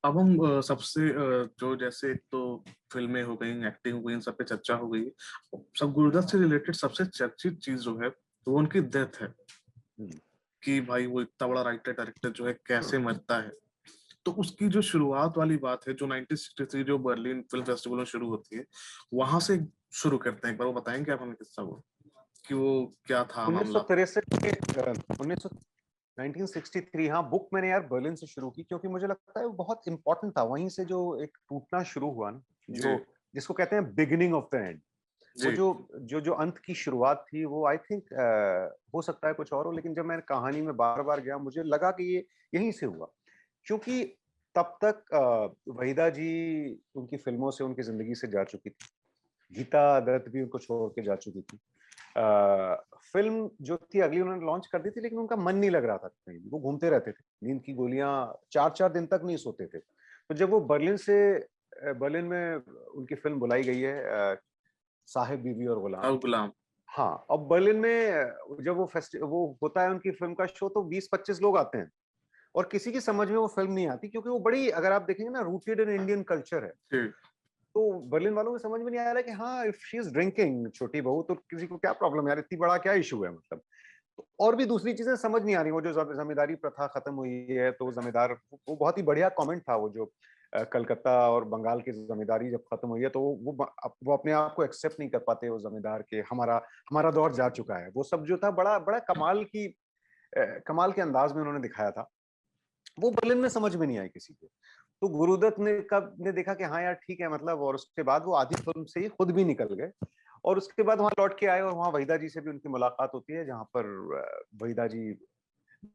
अब हम सबसे जो जैसे एक तो फिल्में हो गई, एक्टिंग हो गई, इन सब पे चर्चा हो गई। सब गुरुदत्त से रिलेटेड सबसे चर्चित चीज जो है वो उनकी डेथ है, हम्म। कि भाई वो इतना बड़ा राइटर डायरेक्टर जो है कैसे मरता है। तो उसकी जो शुरुआत वाली बात है जो 1963 जो बर्लिन फिल्म फेस्टिवल में शुरू होती है, वहां से शुरू करते हैं। एक बार वो बताएंगे आप हमें किस्सा, वो कि वो क्या था मामला। 1963 के 19 1963, हाँ, बुक मैंने यार बर्लिन से शुरू की क्योंकि मुझे लगता है वो बहुत इंपॉर्टेंट था। वहीं से जो एक टूटना शुरू हुआ ना, जी जो जिसको कहते हैं बिगिनिंग ऑफ द एंड, वो जी। जो जो जो अंत की शुरुआत थी, वो आई थिंक हो सकता है कुछ और हो, लेकिन जब मैं कहानी में बार बार गया मुझे लगा कि ये यहीं से हुआ। क्योंकि तब तक वहीदा जी उनकी फिल्मों से, उनकी जिंदगी से जा चुकी थी। गीता दत्त भी उनको छोड़ के जा चुकी थी। फिल्म जो थी अगली उन्होंने लॉन्च कर दी थी, लेकिन उनका मन नहीं लग रहा था कहीं भी। वो घूमते रहते थे, नींद की गोलियां, 4-4 दिन तक नहीं सोते थे। तो जब वो बर्लिन में उनकी फिल्म बुलाई गई है, साहिब बीवी और गुलाम। अब गुलाम। हाँ, अब बर्लिन में जब वो होता है उनकी फिल्म का शो, तो 20-25 लोग आते हैं और किसी की समझ में वो फिल्म नहीं आती, क्योंकि वो बड़ी, अगर आप देखेंगे ना, रूटेड इन इंडियन कल्चर है। जी तो बर्लिन वालों को समझ में नहीं आ रहा है कि हाँ, इफ शी इज ड्रिंकिंग छोटी बहू, तो किसी को क्या प्रॉब्लम है यार, इतनी बड़ा क्या इशू है, मतलब। तो और भी दूसरी चीजें समझ नहीं आ रही। वो जो जमींदारी प्रथा खत्म हुई है, तो जमींदार, वो बहुत ही बढ़िया कमेंट था वो जो कलकत्ता और बंगाल की जमींदारी जब खत्म हुई है, तो वो अपने आप को एक्सेप्ट नहीं कर पाते वो जमींदार के, हमारा हमारा दौर जा चुका है। वो सब जो था बड़ा बड़ा कमाल के अंदाज में उन्होंने दिखाया था। वो बर्लिन में समझ में नहीं आई किसी को। तो गुरुदत्त ने कब ने देखा कि हाँ यार ठीक है, मतलब, और उसके बाद वो आधी फिल्म से ही खुद भी निकल गए। और उसके बाद वहां लौट के आए और वहां वहीदा जी से भी उनकी मुलाकात होती है, जहां पर वहीदा जी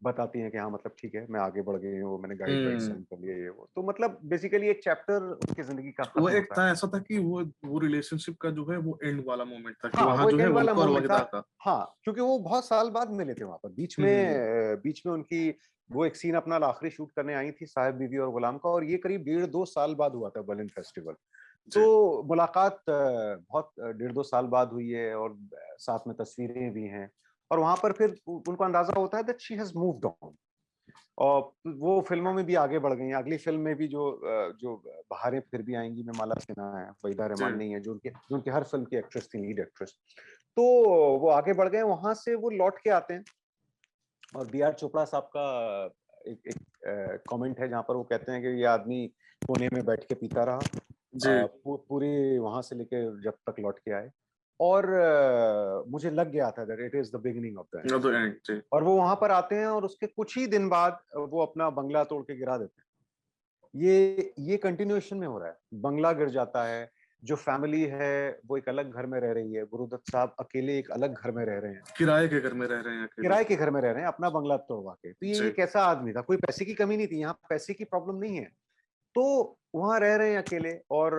बताती हैं कि हाँ, मतलब ठीक है, मैं आगे बढ़ गई हूँ, मैंने गाइड वाइड हम्म। साइन कर लिए, ये वो। तो मतलब बेसिकली एक चैप्टर उनकी जिंदगी का वो खत्म एक होता है। था, ऐसा था कि वो रिलेशनशिप का जो है वो एंड वाला मोमेंट था, कि हाँ, वहां वो जो एक है एंड वाला उनको और मोमेंट था। वहीदा का। हाँ, क्योंकि वो बहुत साल बाद मिले थे वहां पर, हम्म। बीच में उनकी वो एक सीन अपना आखिरी शूट करने आई थी, साहिब बीवी और गुलाम का, और ये करीब 1.5-2 साल बाद हुआ था बर्लिन फेस्टिवल। जी तो मुलाकात बहुत 1.5-2 साल बाद हुई है, और साथ में तस्वीरें भी हैं। और वहां पर फिर उनको अंदाजा होता है that she has moved on, और वो फिल्मों में भी आगे बढ़ गई हैं। अगली फिल्म में भी जो बहारें फिर भी आएंगी में माला सिन्हा है, वहीदा जी। रहमान नहीं है, जो उनकी हर फिल्म की एक्ट्रेस थी, लीड एक्ट्रेस। तो वो आगे बढ़ गए, वहां से वो लौट के आते हैं। और बी आर चोपड़ा साहब का एक कमेंट है, जहां पर वो कहते हैं कि ये आदमी कोने में बैठ के पीता रहा, जी। पूरी वहां से लेके जब तक लौट के आए। और मुझे लग गया था that it is the beginning of the end. No the end. जी। और वो वहां पर आते हैं और उसके कुछ ही दिन बाद वो अपना बंगला तोड़ के गिरा देते हैं। ये कंटिन्यूएशन में हो रहा है, बंगला गिर जाता है। जो फैमिली है वो एक अलग घर में रह रही है, गुरुदत्त साहब अकेले एक अलग घर में रह रहे हैं, किराए के घर में रह रहे हैं अकेले। किराए के घर में रह रहे हैं, अपना बंगला तोड़वा के। तो ये जी एक ऐसा आदमी था, कोई पैसे की कमी नहीं थी, यहाँ पैसे की प्रॉब्लम नहीं है। तो वहां रह रहे हैं अकेले, और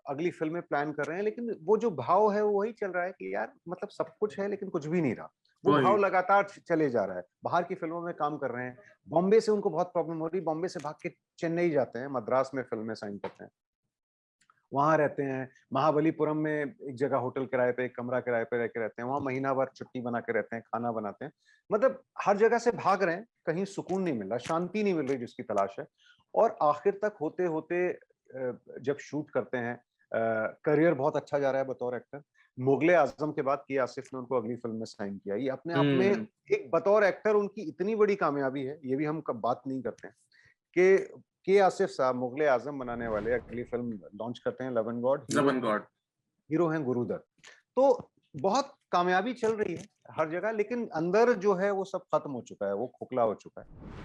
अगली फिल्में प्लान कर रहे हैं, लेकिन वो जो भाव है वो वही चल रहा है कि यार, मतलब, सब कुछ है लेकिन कुछ भी नहीं रहा। वो वही। भाव लगातार चले जा रहा है। बाहर की फिल्मों में काम कर रहे हैं, बॉम्बे से उनको बहुत प्रॉब्लम हो रही, बॉम्बे से भाग के चेन्नई जाते हैं, मद्रास में फिल्में साइन करते हैं, वहां रहते हैं। महाबलीपुरम में एक जगह होटल किराए पे, एक कमरा किराए पे रह के रहते हैं, वहां महीना भर छुट्टी बना के रहते हैं, खाना बनाते हैं। मतलब हर जगह से भाग रहे हैं, कहीं सुकून नहीं मिल रहा, शांति नहीं मिल रही जिसकी तलाश है। और आखिर तक होते होते जब शूट करते हैं, करियर बहुत अच्छा जा रहा है बतौर एक्टर। मुगले आजम के बाद की आसिफ ने उनको अगली फिल्म में साइन किया। ये अपने आप में हम्म। एक बतौर एक्टर उनकी इतनी बड़ी कामयाबी है, ये भी हम कब बात नहीं करते हैं, के आसिफ साहब मुगले आजम बनाने वाले अगली फिल्म लॉन्च करते हैं, love and god. Love and god. Hero हैं गुरुदत्त। तो बहुत कामयाबी चल रही है हर जगह, लेकिन अंदर जो है वो सब खत्म हो चुका है, वो खोखला हो चुका है।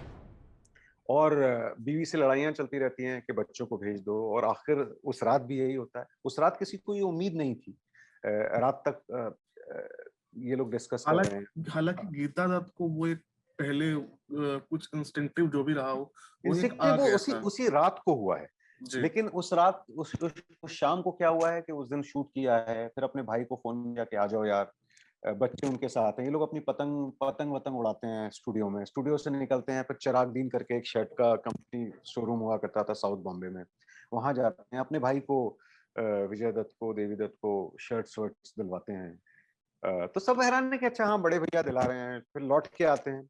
और बीवी से लड़ाइयां चलती रहती हैं कि बच्चों को भेज दो, और आखिर उस रात भी यही होता है। उस रात किसी को ये उम्मीद नहीं थी। रात तक ये लोग डिस्कस कर रहे हैं। हालांकि हालांकि गीता दत्त को वो एक पहले कुछ इंस्टिंक्टिव जो भी रहा हो, वो एक इंस्टिंक्टिव आ वो गया उसी था। उसी रात को हुआ है। जी लेकिन उस रात, उस शाम को क्या हुआ है कि उस दिन शूट किया है, फिर अपने भाई को फोन किया कि आ जाओ यार, बच्चे उनके साथ हैं। ये लोग अपनी पतंग पतंग वतंग उड़ाते हैं स्टूडियो में, स्टूडियो से निकलते हैं, फिर चिराग दीन करके एक शर्ट का कंपनी शोरूम हुआ करता था साउथ बॉम्बे में, वहां जाते हैं, अपने भाई को, विजय दत्त को, देवी दत्त को शर्ट्स वर्ट्स दिलवाते हैं। तो सब हैरान है कि अच्छा, हाँ, बड़े भैया दिला रहे हैं। फिर लौट के आते हैं,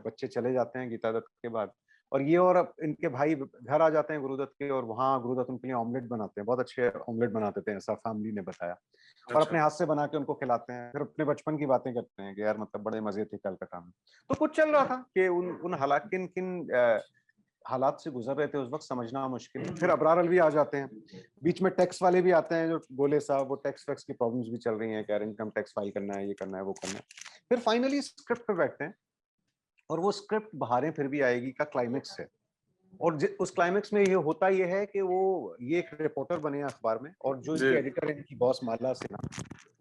बच्चे चले जाते हैं गीता दत्त के बाद। और ये और अब इनके भाई घर आ जाते हैं गुरुदत्त के, और वहाँ गुरुदत्त उनके लिए ऑमलेट बनाते हैं, बहुत अच्छे ऑमलेट बनाते थे ऐसा फैमिली ने बताया, और अच्छा। अपने हाथ से बना के उनको खिलाते हैं। फिर अपने बचपन की बातें करते हैं कि यार मतलब बड़े मजे थे कलकत्ता में। तो कुछ चल रहा था कि उन उन हालात किन किन हालात से गुजर रहे थे उस वक्त समझना मुश्किल है। फिर अबरार अलवी आ जाते हैं, बीच में टैक्स वाले भी आते हैं जो गोले साहब, वो टैक्स वैक्स की प्रॉब्लम्स भी चल रही हैं कि यार इनकम टैक्स फाइल करना है, ये करना है, वो करना है। फिर फाइनली स्क्रिप्ट पे बैठते हैं, और वो स्क्रिप्ट बहारें फिर भी आएगी का क्लाइमेक्स है। और उस क्लाइमेक्स में ये होता ये है कि वो ये एक रिपोर्टर बने अखबार में, और जो जी इनके एडिटर है, इनकी बॉस माला सिन्हा,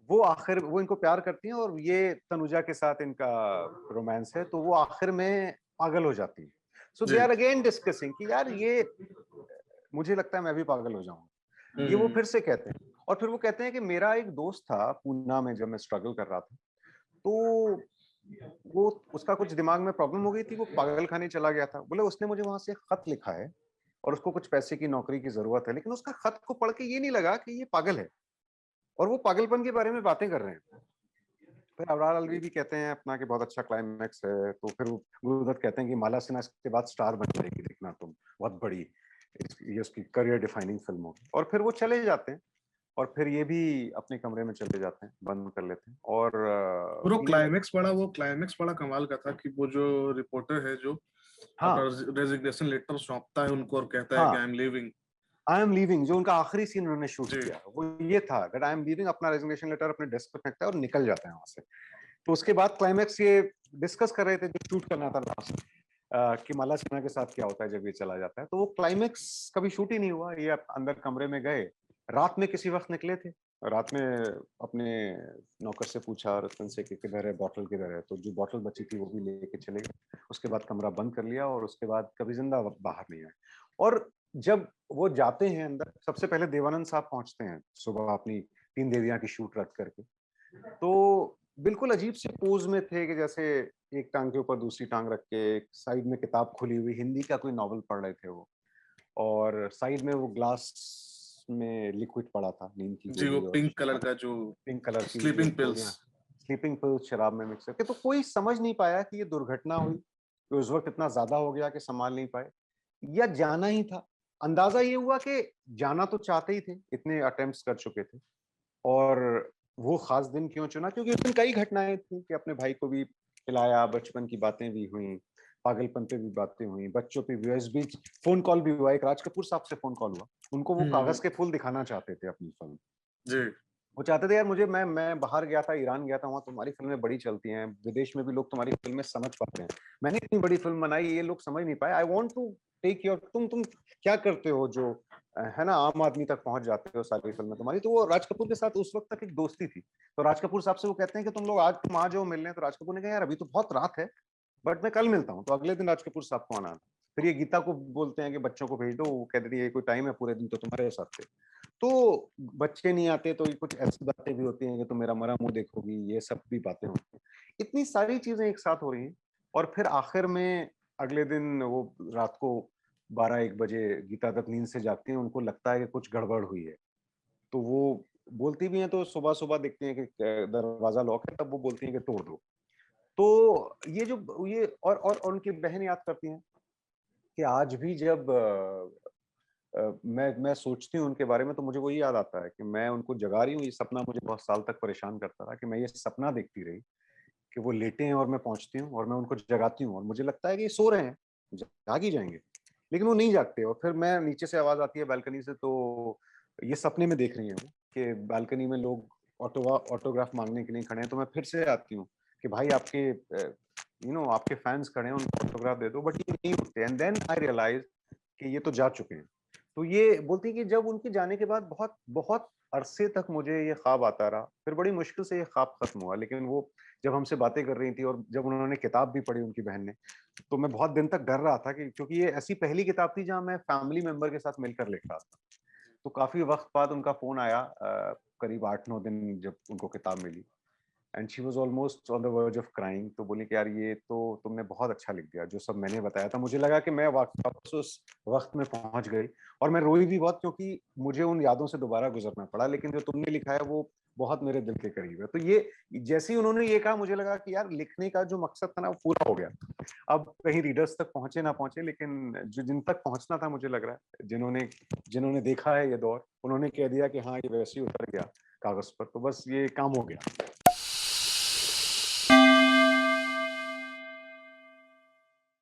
वो आखिर वो इनको प्यार करती हैं, और ये तनुजा के साथ इनका रोमांस है, तो वो आखिर में पागल हो जाती है। सो दे जी। आर अगेन डिस्कसिंग कि यार ये, मुझे लगता है मैं भी पागल हो जाऊंगा, ये वो हम्म। फिर से कहते हैं। और फिर वो कहते हैं कि मेरा एक दोस्त था पूना में जब मैं स्ट्रगल कर रहा था, तो वो उसका कुछ दिमाग में प्रॉब्लम हो गई थी, वो पागल खाने चला गया था। बोले उसने मुझे वहां से खत लिखा है, और उसको कुछ पैसे की नौकरी की जरूरत है, लेकिन उसका खत को पढ़ के ये नहीं लगा कि ये पागल है, और वो पागलपन के बारे में बातें कर रहे हैं। फिर अबरार अलवी भी कहते हैं अपना कि बहुत अच्छा क्लाइमैक्स है। तो फिर गुरुदत्त कहते हैं कि माला सिन्हा इसके बाद स्टार बन जाएगी, देखना तुम, बहुत बड़ी, ये उसकी करियर डिफाइनिंग फिल्म होगी। और फिर वो चले जाते हैं, और फिर ये भी अपने कमरे में चले जाते हैं, बंद कर लेते हैं, और और ये, वो क्लाइमेक्स बड़ा कमाल का था कि वो जो रिपोर्टर है जो अपना हाँ रेजिग्नेशन लेटर सौंपता है उनको और कहता है कि हाँ, I am leaving. I am leaving, जो उनका आखिरी सीन उन्होंने शूट जी किया वो ये था, दैट आई एम लीविंग, अपना रेजिग्नेशन लेटर अपने डेस्क पे फेंकता है और निकल जाता है वहां से। तो उसके बाद क्लाइमैक्स ये डिस्कस कर रहे थे जो शूट करना था लास्ट, कि माला सिन्हा के साथ क्या होता है जब ये चला जाता है। तो वो क्लाइमैक्स कभी शूट ही नहीं हुआ। ये अंदर कमरे में गए, रात में किसी वक्त निकले थे, रात में अपने नौकर से पूछा रतन से कि किधर है बॉटल, किधर है, तो जो बॉटल बची थी वो भी लेके चले गए। उसके बाद कमरा बंद कर लिया, और उसके बाद कभी जिंदा बाहर नहीं आए। और जब वो जाते हैं अंदर, सबसे पहले देवानंद साहब पहुंचते हैं सुबह अपनी तीन देवियां की शूट रद्द करके। तो बिल्कुल अजीब से पोज में थे कि जैसे एक टांग के ऊपर दूसरी टांग रख के, एक साइड में किताब खुली हुई, हिंदी का कोई नॉवल पढ़ रहे थे वो, और साइड में वो ग्लास में लिक्विड पड़ा था, नींद की जी। वो गोली और पिंक कलर का जो पिंक कलर की ये स्लीपिंग पिल्स। गोलियां, स्लीपिंग पिल्स शराब में मिक्स करके। तो कोई समझ नहीं पाया कि ये दुर्घटना हुई, कि उस वक्त इतना ज्यादा हो गया कि संभाल नहीं पाए, या जाना ही था। अंदाजा ये हुआ कि जाना तो चाहते ही थे, इतने अटेम्प्ट्स कर चुके थे। और वो खास दिन क्यों चुना, क्योंकि उस दिन कई घटनाएं थी कि अपने भाई को भी खिलाया, बचपन की बातें भी हुई, पागलपन पे भी बातें हुई, बच्चों पे भी, इस बीच फोन कॉल भी हुआ, एक राज कपूर साहब से फोन कॉल हुआ, उनको वो कागज के फूल दिखाना चाहते थे अपनी फिल्म। जी वो चाहते थे यार मुझे, मैं बाहर गया था, ईरान गया था, वहां तुम्हारी फिल्में बड़ी चलती हैं, विदेश में भी लोग तुम्हारी फिल्में समझ पाते हैं, मैंने इतनी बड़ी फिल्म बनाई, ये लोग समझ नहीं पाए, I want to take your, तुम क्या करते हो जो है ना, आम आदमी तक पहुंच जाते हो सारी फिल्में तुम्हारी। तो वो राज कपूर के साथ उस वक्त तक एक दोस्ती थी। तो राज कपूर साहब से वो कहते हैं कि तुम लोग आज तुम आ जाओ मिलने। तो राज कपूर ने कहा यार अभी तो बहुत रात है, बट मैं कल मिलता हूँ। तो अगले दिन राज कपूर साहब को आना था। फिर ये गीता को बोलते हैं कि बच्चों को भेज दो, वो कह देती है कोई टाइम है, पूरे दिन तो तुम्हारे साथ थे। तो बच्चे नहीं आते, तो कुछ ऐसी बातें भी होती हैं कि तुम मेरा मरा मुंह देखोगी, ये सब भी बातें होती हैं। इतनी सारी चीजें एक साथ हो रही हैं। और फिर आखिर में अगले दिन वो रात को 12-1 बजे गीता दत्त नींद से जागती हैं, उनको लगता है कि कुछ गड़बड़ हुई है। तो वो बोलती भी हैं, तो सुबह सुबह देखते हैं कि दरवाजा लॉक है, तब वो बोलती हैं कि तोड़ दो। तो ये जो ये और उनकी बहन याद करती हैं कि आज भी जब मैं सोचती हूँ उनके बारे में, तो मुझे वही याद आता है कि मैं उनको जगा रही हूँ। ये सपना मुझे बहुत साल तक परेशान करता रहा कि मैं ये सपना देखती रही कि वो लेटे हैं और मैं पहुंचती हूँ और मैं उनको जगाती हूँ, और मुझे लगता है कि ये सो रहे हैं, जाग ही जाएंगे, लेकिन वो नहीं जागते। और फिर मैं नीचे से आवाज आती है बालकनी से, तो ये सपने में देख रही है वो कि बालकनी में लोग ऑटोग्राफ मांगने के लिए खड़े हैं। तो मैं फिर से आती हूँ कि भाई आपके आपके फैंस खड़े हैं, उनको ऑटोग्राफ दे दो, बट ये नहीं उठते। एंड देन आई रियलाइज कि ये तो जा चुके हैं। तो ये बोलती है कि जब उनके जाने के बाद बहुत बहुत अरसे तक मुझे ये ख्वाब आता रहा, फिर बड़ी मुश्किल से ये ख्वाब खत्म हुआ। लेकिन वो जब हमसे बातें कर रही थी और जब उन्होंने किताब भी पढ़ी उनकी बहन ने, तो मैं बहुत दिन तक डर रहा था कि, क्योंकि ये ऐसी पहली किताब थी जहां मैं फैमिली मेंबर के साथ मिलकर लिख रहा था। तो काफी वक्त बाद उनका फोन आया, करीब 8-9 दिन जब उनको किताब मिली, and she was almost on the verge of crying. तो बोली कि यार ये तो तुमने बहुत अच्छा लिख दिया, जो सब मैंने बताया था। मुझे लगा कि मैं वापस उस वक्त में पहुंच गई, और मैं रोई भी बहुत, क्योंकि मुझे उन यादों से दोबारा गुजरना पड़ा। लेकिन जो तुमने लिखा है वो बहुत मेरे दिल के करीब है। तो ये जैसे ही उन्होंने ये कहा, मुझे लगा कि यार लिखने का जो मकसद था ना, वो पूरा हो गया। अब कहीं रीडर्स तक पहुंचे ना पहुंचे, लेकिन जो जिन तक पहुंचना था मुझे लग रहा है जिन्होंने देखा है ये दौर, उन्होंने कह दिया कि हाँ ये वैसे ही उतर गया कागज पर, तो बस ये काम हो गया।